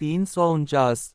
349।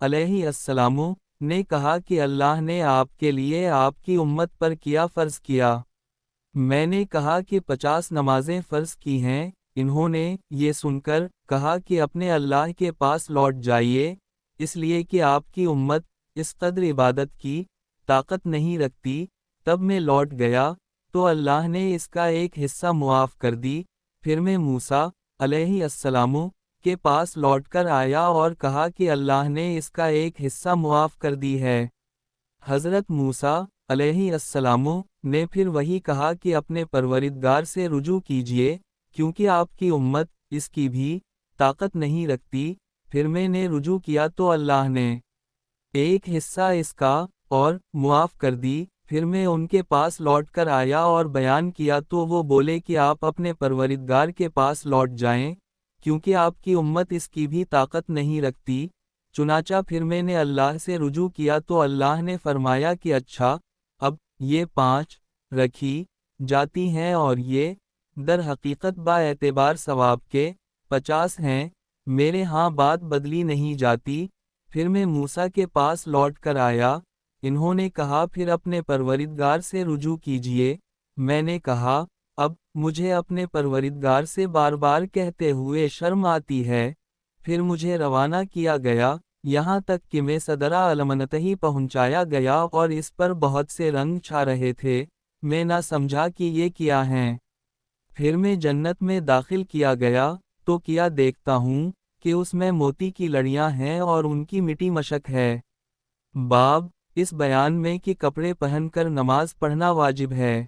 علیہ السلام نے کہا کہ اللہ نے آپ کے لیے آپ کی امت پر کیا فرض کیا؟ میں نے کہا کہ 50 نمازیں فرض کی ہیں۔ انہوں نے یہ سن کر کہا کہ اپنے اللہ کے پاس لوٹ جائیے، اس لیے کہ آپ کی امت اس قدر عبادت کی طاقت نہیں رکھتی۔ تب میں لوٹ گیا تو اللہ نے اس کا ایک حصہ معاف کر دی۔ پھر میں موسیٰ علیہ السلام کے پاس لوٹ کر آیا اور کہا کہ اللہ نے اس کا ایک حصہ معاف کر دی ہے۔ حضرت موسیٰ علیہ السلام نے پھر وہی کہا کہ اپنے پروردگار سے رجوع کیجیے، کیونکہ آپ کی امت اس کی بھی طاقت نہیں رکھتی۔ پھر میں نے رجوع کیا تو اللہ نے ایک حصہ اس کا اور معاف کر دی۔ پھر میں ان کے پاس لوٹ کر آیا اور بیان کیا تو وہ بولے کہ آپ اپنے پروردگار کے پاس لوٹ جائیں، کیونکہ آپ کی امت اس کی بھی طاقت نہیں رکھتی۔ چنانچہ پھر میں نے اللہ سے رجوع کیا تو اللہ نے فرمایا کہ اچھا، اب یہ 5 رکھی جاتی ہیں اور یہ در حقیقت با اعتبار ثواب کے 50 ہیں، میرے ہاں بات بدلی نہیں جاتی۔ پھر میں موسیٰ کے پاس لوٹ کر آیا، انہوں نے کہا پھر اپنے پروردگار سے رجوع کیجیے۔ میں نے کہا اب مجھے اپنے پروردگار سے بار بار کہتے ہوئے شرم آتی ہے۔ پھر مجھے روانہ کیا گیا، یہاں تک کہ میں صدرہ المنتہی پہنچایا گیا اور اس پر بہت سے رنگ چھا رہے تھے۔ میں نہ سمجھا کہ یہ کیا ہیں۔ پھر میں جنت میں داخل کیا گیا تو کیا دیکھتا ہوں کہ اس میں موتی کی لڑیاں ہیں اور ان کی مٹی مشک ہے۔ باب اس بیان میں کہ کپڑے پہن کر نماز پڑھنا واجب ہے۔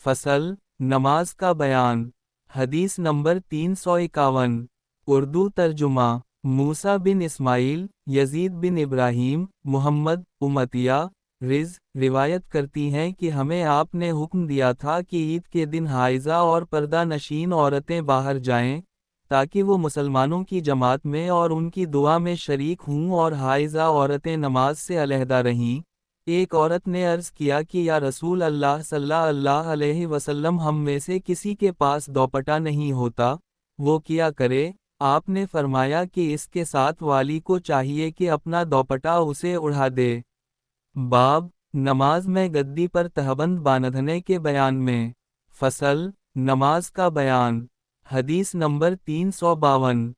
فصل نماز کا بیان۔ حدیث نمبر 351۔ اردو ترجمہ۔ موسیٰ بن اسماعیل، یزید بن ابراہیم، محمد امتیہ رز روایت کرتی ہیں کہ ہمیں آپ نے حکم دیا تھا کہ عید کے دن حائضہ اور پردہ نشین عورتیں باہر جائیں، تاکہ وہ مسلمانوں کی جماعت میں اور ان کی دعا میں شریک ہوں، اور حائضہ عورتیں نماز سے علیحدہ رہیں۔ ایک عورت نے عرض کیا کہ یا رسول اللہ صلی اللہ علیہ وسلم، ہم میں سے کسی کے پاس دوپٹہ نہیں ہوتا، وہ کیا کرے؟ آپ نے فرمایا کہ اس کے ساتھ والی کو چاہیے کہ اپنا دوپٹہ اسے اڑا دے۔ باب نماز میں گدی پر تہبند باندھنے کے بیان میں۔ فصل نماز کا بیان۔ حدیث نمبر 352۔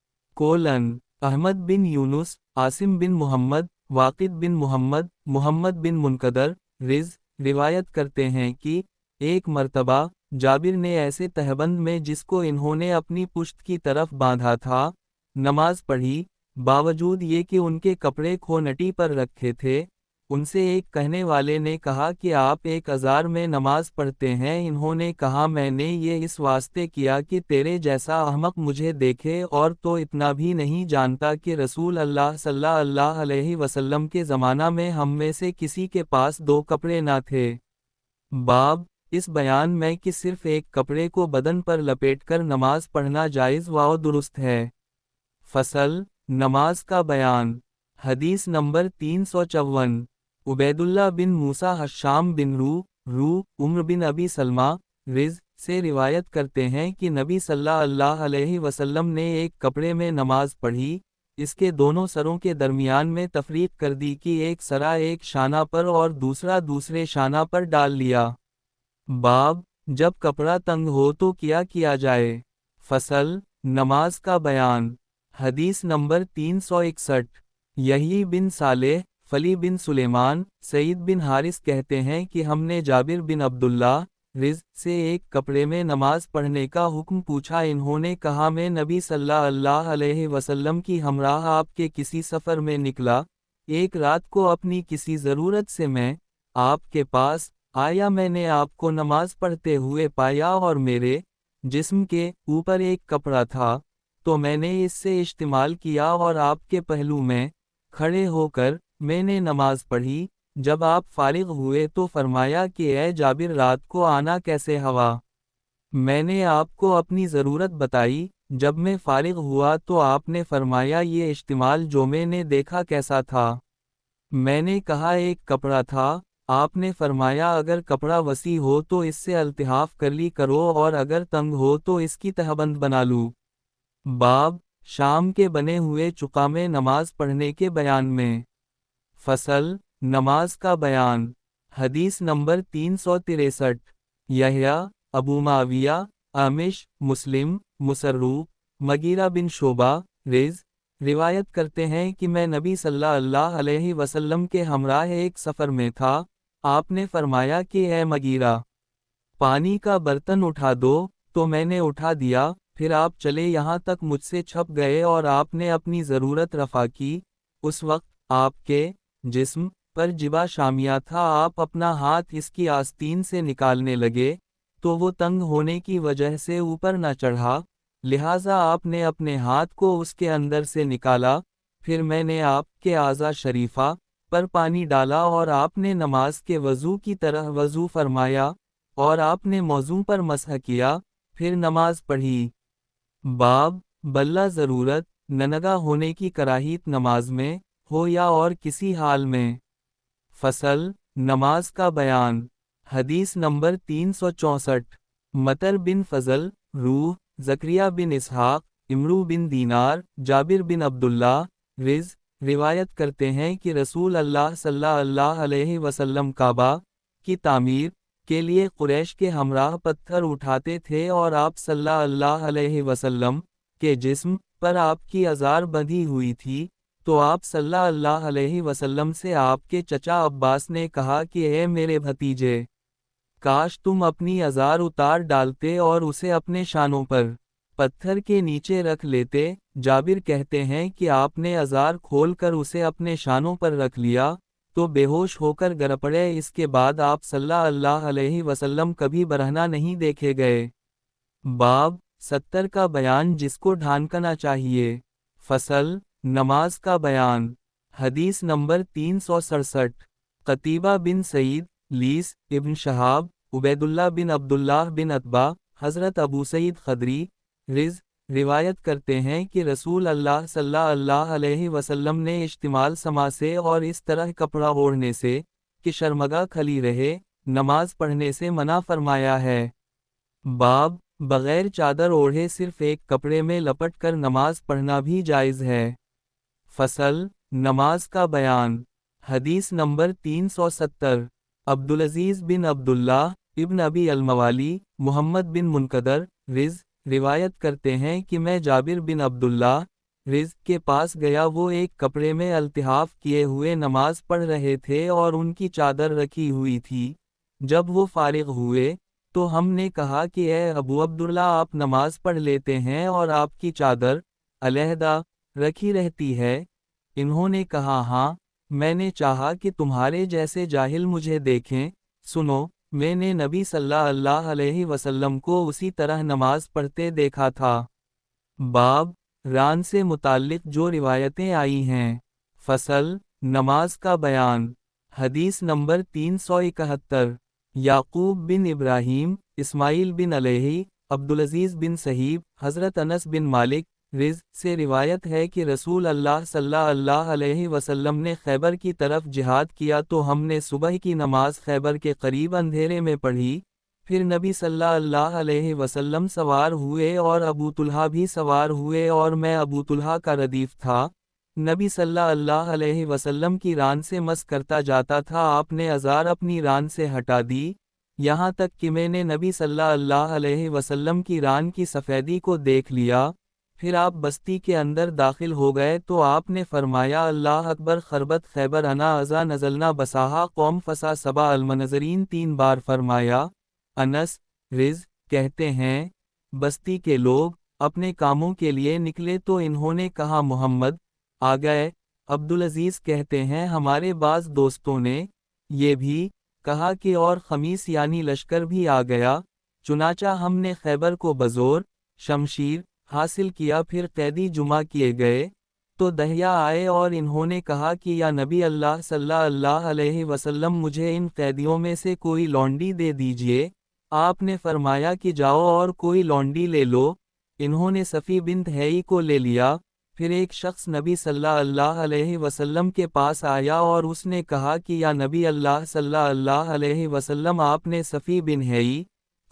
احمد بن یونس، عاصم بن محمد، واقد بن محمد، محمد بن منقدر رز روایت کرتے ہیں کہ ایک مرتبہ جابر نے ایسے تہبند میں جس کو انہوں نے اپنی پشت کی طرف باندھا تھا، نماز پڑھی، باوجود یہ کہ ان کے کپڑے کھونٹی پر رکھے تھے۔ ان سے ایک کہنے والے نے کہا کہ آپ ایک ازار میں نماز پڑھتے ہیں؟ انہوں نے کہا میں نے یہ اس واسطے کیا کہ تیرے جیسا احمق مجھے دیکھے، اور تو اتنا بھی نہیں جانتا کہ رسول اللہ صلی اللہ علیہ وسلم کے زمانہ میں ہم میں سے کسی کے پاس 2 کپڑے نہ تھے۔ باب اس بیان میں کہ صرف ایک کپڑے کو بدن پر لپیٹ کر نماز پڑھنا جائز و درست ہے۔ فصل نماز کا بیان۔ حدیث نمبر 354۔ عبید اللہ بن موسیٰ حشام بن رو عمر بن ابی سلمہ رز سے روایت کرتے ہیں کہ نبی صلی اللہ علیہ وسلم نے ایک کپڑے میں نماز پڑھی، اس کے دونوں سروں کے درمیان میں تفریق کر دی کہ ایک سرا ایک شانہ پر اور دوسرا دوسرے شانہ پر ڈال لیا۔ باب جب کپڑا تنگ ہو تو کیا کیا جائے؟ فصل نماز کا بیان۔ حدیث نمبر 361۔ یحیی بن صالح، فلی بن سلیمان، سعید بن حارث کہتے ہیں کہ ہم نے جابر بن عبداللہ رز سے ایک کپڑے میں نماز پڑھنے کا حکم پوچھا۔ انہوں نے کہا میں نبی صلی اللہ علیہ وسلم کی ہمراہ آپ کے کسی سفر میں نکلا، ایک رات کو اپنی کسی ضرورت سے میں آپ کے پاس آیا، میں نے آپ کو نماز پڑھتے ہوئے پایا اور میرے جسم کے اوپر ایک کپڑا تھا، تو میں نے اس سے استعمال کیا اور آپ کے پہلو میں کھڑے ہو کر میں نے نماز پڑھی۔ جب آپ فارغ ہوئے تو فرمایا کہ اے جابر رات کو آنا کیسے ہوا؟ میں نے آپ کو اپنی ضرورت بتائی۔ جب میں فارغ ہوا تو آپ نے فرمایا یہ استعمال جو میں نے دیکھا کیسا تھا؟ میں نے کہا ایک کپڑا تھا۔ آپ نے فرمایا اگر کپڑا وسیع ہو تو اس سے التحاف کر لی کرو، اور اگر تنگ ہو تو اس کی تہبند بنا لو۔ باب شام کے بنے ہوئے چقا میں نماز پڑھنے کے بیان میں۔ فصل، نماز کا بیان۔ حدیث نمبر 363۔ یحییٰ، ابو معاویہ، اعمش، مسلم، مسروق، مغیرہ بن شعبہ، روایت کرتے ہیں کہ میں نبی صلی اللہ علیہ وسلم کے ہمراہ ایک سفر میں تھا۔ آپ نے فرمایا کہ اے مغیرہ، پانی کا برتن اٹھا دو، تو میں نے اٹھا دیا، پھر آپ چلے یہاں تک مجھ سے چھپ گئے اور آپ نے اپنی ضرورت رفع کی۔ اس وقت آپ کے جسم پر جبہ شامیہ تھا، آپ اپنا ہاتھ اس کی آستین سے نکالنے لگے تو وہ تنگ ہونے کی وجہ سے اوپر نہ چڑھا، لہٰذا آپ نے اپنے ہاتھ کو اس کے اندر سے نکالا، پھر میں نے آپ کے اعضاء شریفہ پر پانی ڈالا اور آپ نے نماز کے وضو کی طرح وضو فرمایا اور آپ نے موضوع پر مسح کیا، پھر نماز پڑھی۔ باب، بلا ضرورت، ننگا ہونے کی کراہیت نماز میں ہو یا اور کسی حال میں۔ فصل، نماز کا بیان۔ حدیث نمبر 364۔ مطر بن فضل، روح، زکریہ بن اسحاق، امرو بن دینار، جابر بن عبداللہ، روایت کرتے ہیں کہ رسول اللہ صلی اللہ علیہ وسلم کعبہ کی تعمیر کے لیے قریش کے ہمراہ پتھر اٹھاتے تھے اور آپ صلی اللہ علیہ وسلم کے جسم پر آپ کی ازار بندھی ہوئی تھی، تو آپ صلی اللہ علیہ وسلم سے آپ کے چچا عباس نے کہا کہ اے میرے بھتیجے، کاش تم اپنی ازار اتار ڈالتے اور اسے اپنے شانوں پر پتھر کے نیچے رکھ لیتے۔ جابر کہتے ہیں کہ آپ نے ازار کھول کر اسے اپنے شانوں پر رکھ لیا تو بے ہوش ہو کر گر پڑے، اس کے بعد آپ صلی اللہ علیہ وسلم کبھی برہنہ نہیں دیکھے گئے۔ باب، 70 کا بیان جس کو ڈھانکنا چاہیے۔ فصل، نماز کا بیان۔ حدیث نمبر 367۔ قتیبہ بن سعید، لیث، ابن شہاب، عبید اللہ بن عبداللہ بن عتبہ، حضرت ابو سعید خدری، روایت کرتے ہیں کہ رسول اللہ صلی اللہ علیہ وسلم نے اشتمال سما سے اور اس طرح کپڑا اوڑھنے سے کہ شرمگاہ کھلی رہے، نماز پڑھنے سے منع فرمایا ہے۔ باب، بغیر چادر اوڑھے صرف ایک کپڑے میں لپٹ کر نماز پڑھنا بھی جائز ہے۔ فصل، نماز کا بیان۔ حدیث نمبر 370۔ عبدالعزیز بن عبداللہ ابن ابی الموالی، محمد بن منقدر، روایت کرتے ہیں کہ میں جابر بن عبداللہ کے پاس گیا، وہ ایک کپڑے میں التحاف کیے ہوئے نماز پڑھ رہے تھے اور ان کی چادر رکھی ہوئی تھی۔ جب وہ فارغ ہوئے تو ہم نے کہا کہ اے ابو عبداللہ، آپ نماز پڑھ لیتے ہیں اور آپ کی چادر علیحدہ رکھی رہتی ہے؟ انہوں نے کہا ہاں، میں نے چاہا کہ تمہارے جیسے جاہل مجھے دیکھیں۔ سنو، میں نے نبی صلی اللہ علیہ وسلم کو اسی طرح نماز پڑھتے دیکھا تھا۔ باب، ران سے متعلق جو روایتیں آئی ہیں۔ فصل، نماز کا بیان۔ حدیث نمبر 371۔ یعقوب بن ابراہیم، اسماعیل بن علیہ، عبدالعزیز بن صہیب، حضرت انس بن مالک سے روایت ہے کہ رسول اللہ صلی اللہ علیہ وسلم نے خیبر کی طرف جہاد کیا تو ہم نے صبح کی نماز خیبر کے قریب اندھیرے میں پڑھی، پھر نبی صلی اللہ علیہ وسلم سوار ہوئے اور ابو طلحہ بھی سوار ہوئے اور میں ابو طلحہ کا ردیف تھا۔ نبی صلی اللہ علیہ وسلم کی ران سے مس کرتا جاتا تھا، آپ نے ازار اپنی ران سے ہٹا دی، یہاں تک کہ میں نے نبی صلی اللہ علیہ وسلم کی ران کی سفیدی کو دیکھ لیا۔ پھر آپ بستی کے اندر داخل ہو گئے تو آپ نے فرمایا اللہ اکبر، خربت خیبر انا ازا نزلنا بساہا قوم فسا سبا المنظرین، 3 بار فرمایا۔ انس کہتے ہیں بستی کے لوگ اپنے کاموں کے لیے نکلے تو انہوں نے کہا محمد آ گئے۔ عبدالعزیز کہتے ہیں ہمارے بعض دوستوں نے یہ بھی کہا کہ اور خمیس یعنی لشکر بھی آ گیا، چنانچہ ہم نے خیبر کو بزور شمشیر حاصل کیا، پھر قیدی جمع کیے گئے تو دہیا آئے اور انہوں نے کہا کہ یا نبی اللہ صلی اللہ علیہ وسلم، مجھے ان قیدیوں میں سے کوئی لونڈی دے دیجئے۔ آپ نے فرمایا کہ جاؤ اور کوئی لونڈی لے لو۔ انہوں نے صفی بنت حیی کو لے لیا۔ پھر ایک شخص نبی صلی اللہ علیہ وسلم کے پاس آیا اور اس نے کہا کہ یا نبی اللہ صلی اللہ علیہ وسلم، آپ نے صفی بن حیی،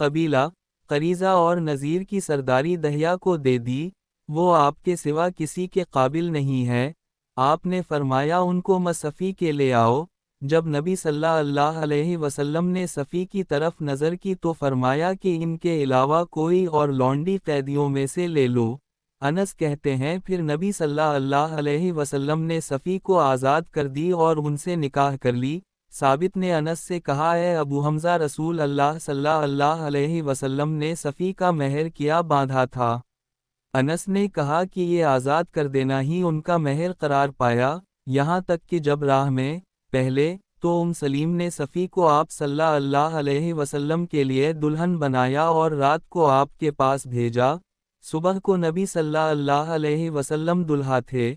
قبیلہ قریظہ اور نذیر کی سرداری دہیا کو دے دی۔ وہ آپ کے سوا کسی کے قابل نہیں ہے۔ آپ نے فرمایا ان کو صفی کے لے آؤ۔ جب نبی صلی اللہ علیہ وسلم نے صفی کی طرف نظر کی تو فرمایا کہ ان کے علاوہ کوئی اور لونڈی قیدیوں میں سے لے لو۔ انس کہتے ہیں پھر نبی صلی اللہ علیہ وسلم نے صفی کو آزاد کر دی اور ان سے نکاح کر لی۔ ثابت نے انس سے کہا اے ابو حمزہ رسول اللہ صلی اللہ علیہ وسلم نے صفی کا مہر کیا باندھا تھا؟ انس نے کہا کہ یہ آزاد کر دینا ہی ان کا مہر قرار پایا، یہاں تک کہ جب راہ میں پہلے تو سلیم نے صفی کو آپ صلی اللہ علیہ وسلم کے لیے دلہن بنایا اور رات کو آپ کے پاس بھیجا۔ صبح کو نبی صلی اللہ علیہ وسلم دلہا تھے۔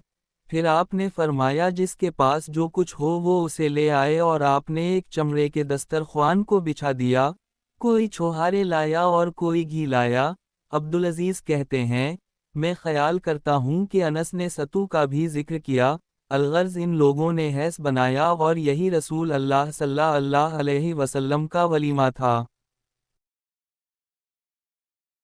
پھر آپ نے فرمایا جس کے پاس جو کچھ ہو وہ اسے لے آئے اور آپ نے ایک چمڑے کے دسترخوان کو بچھا دیا، کوئی چھوہارے لایا اور کوئی گھی لایا۔ عبدالعزیز کہتے ہیں میں خیال کرتا ہوں کہ انس نے ستو کا بھی ذکر کیا، الغرض ان لوگوں نے حیث بنایا اور یہی رسول اللہ صلی اللہ علیہ وسلم کا ولیمہ تھا۔